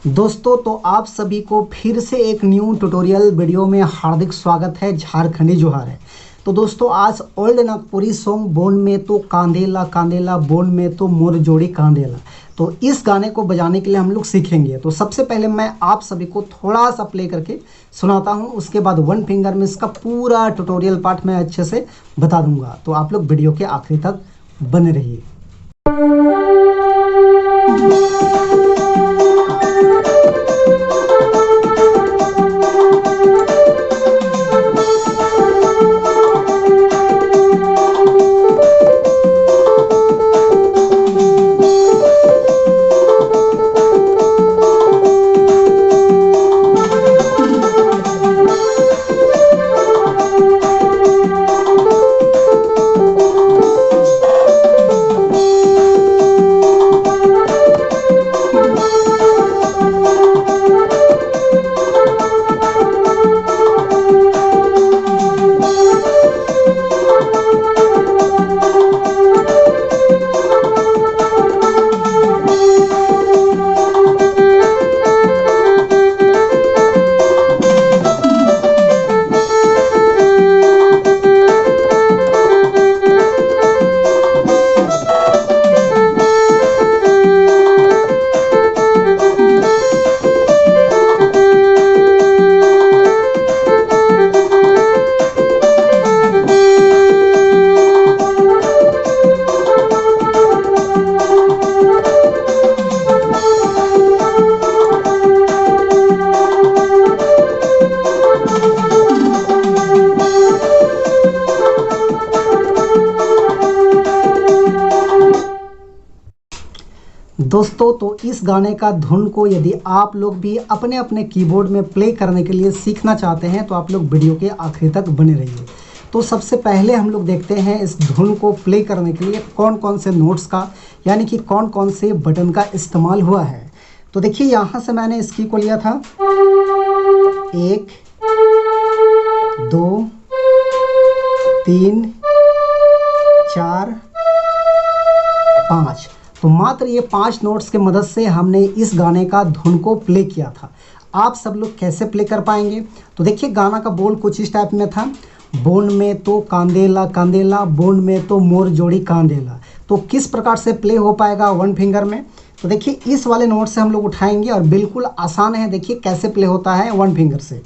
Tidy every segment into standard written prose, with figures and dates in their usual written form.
दोस्तों, तो आप सभी को फिर से एक न्यू ट्यूटोरियल वीडियो में हार्दिक स्वागत है। झारखंडी जोहार है। तो दोस्तों, आज ओल्ड नागपुरी सॉन्ग बोन में तो कांदेला कांदेला, बोन में तो मोर जोड़ी कांदेला, तो इस गाने को बजाने के लिए हम लोग सीखेंगे। तो सबसे पहले मैं आप सभी को थोड़ा सा प्ले करके सुनाता हूँ, उसके बाद वन फिंगर में इसका पूरा ट्यूटोरियल पार्ट मैं अच्छे से बता दूंगा। तो आप लोग वीडियो के आखिरी तक बने रहिए। दोस्तों, तो इस गाने का धुन को यदि आप लोग भी अपने अपने कीबोर्ड में प्ले करने के लिए सीखना चाहते हैं तो आप लोग वीडियो के आखिरी तक बने रहिए। तो सबसे पहले हम लोग देखते हैं इस धुन को प्ले करने के लिए कौन कौन से नोट्स का, यानी कि कौन कौन से बटन का इस्तेमाल हुआ है। तो देखिए, यहाँ से मैंने इसकी को लिया था 1 2 3 4 5। तो मात्र ये 5 नोट्स के मदद से हमने इस गाने का धुन को प्ले किया था। आप सब लोग कैसे प्ले कर पाएंगे? तो देखिए, गाना का बोल कुछ इस टाइप में था, बोन में तो कांदेला कांदेला, बोन में तो मोर जोड़ी कांदेला। तो किस प्रकार से प्ले हो पाएगा वन फिंगर में? तो देखिए, इस वाले नोट से हम लोग उठाएंगे और बिल्कुल आसान है। देखिए कैसे प्ले होता है वन फिंगर से।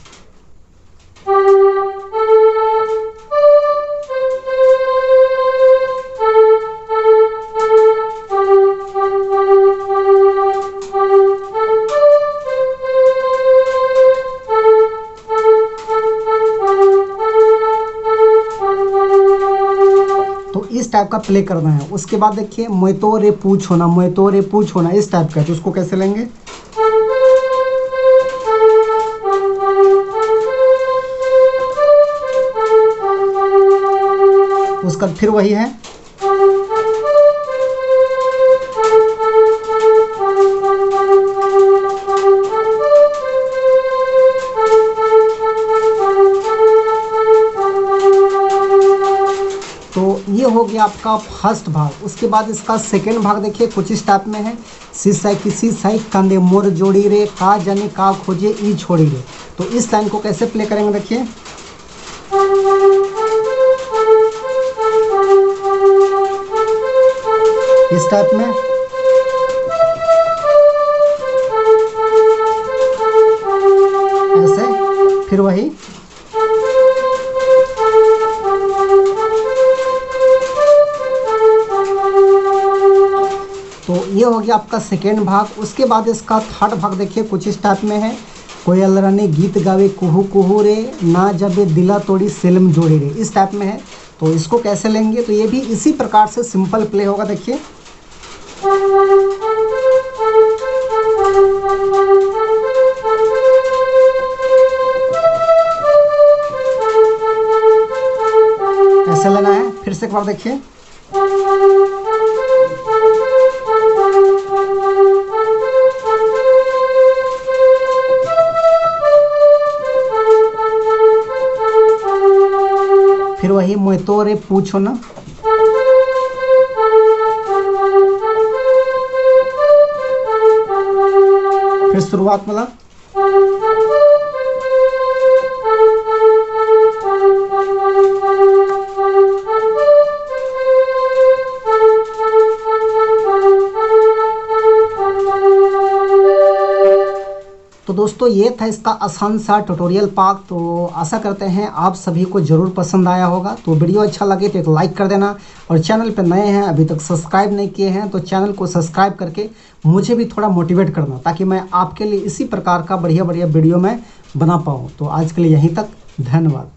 इस टाइप का प्ले करना है। उसके बाद देखिए, मैं तो रे पूछ होना, मैं तो रे पूछ होना, इस टाइप का। तो उसको कैसे लेंगे? उसका फिर वही है, ये हो गया आपका फर्स्ट भाग। उसके बाद इसका सेकेंड भाग देखिए कुछ इस टाइप में है, सीसाई किसी साई कंधे मोर जोड़ी रे, का जाने का खोजे ई छोड़ी रे। तो इस लाइन को कैसे प्ले करेंगे? देखिए, इस टाइप में। ऐसे फिर वही, तो ये हो गया आपका सेकेंड भाग। उसके बाद इसका थर्ड भाग देखिए कुछ इस टाइप में है, कोयल रानी गीत गावे कुहू कुहू रे, ना जबे दिला तोड़ी सिल्म जोड़ी रे, इस टाइप में है। तो इसको कैसे लेंगे? तो ये भी इसी प्रकार से सिंपल प्ले होगा। देखिए, ऐसे लेना है। फिर से एक बार देखिए, फिर वही मैं तो रे पूछो ना, फिर शुरुआत वाला। तो दोस्तों ये था इसका आसान सा ट्यूटोरियल पार्ट। तो आशा करते हैं आप सभी को ज़रूर पसंद आया होगा। तो वीडियो अच्छा लगे तो एक लाइक कर देना, और चैनल पर नए हैं अभी तक सब्सक्राइब नहीं किए हैं तो चैनल को सब्सक्राइब करके मुझे भी थोड़ा मोटिवेट करना, ताकि मैं आपके लिए इसी प्रकार का बढ़िया बढ़िया वीडियो मैं बना पाऊँ। तो आज के लिए यहीं तक, धन्यवाद।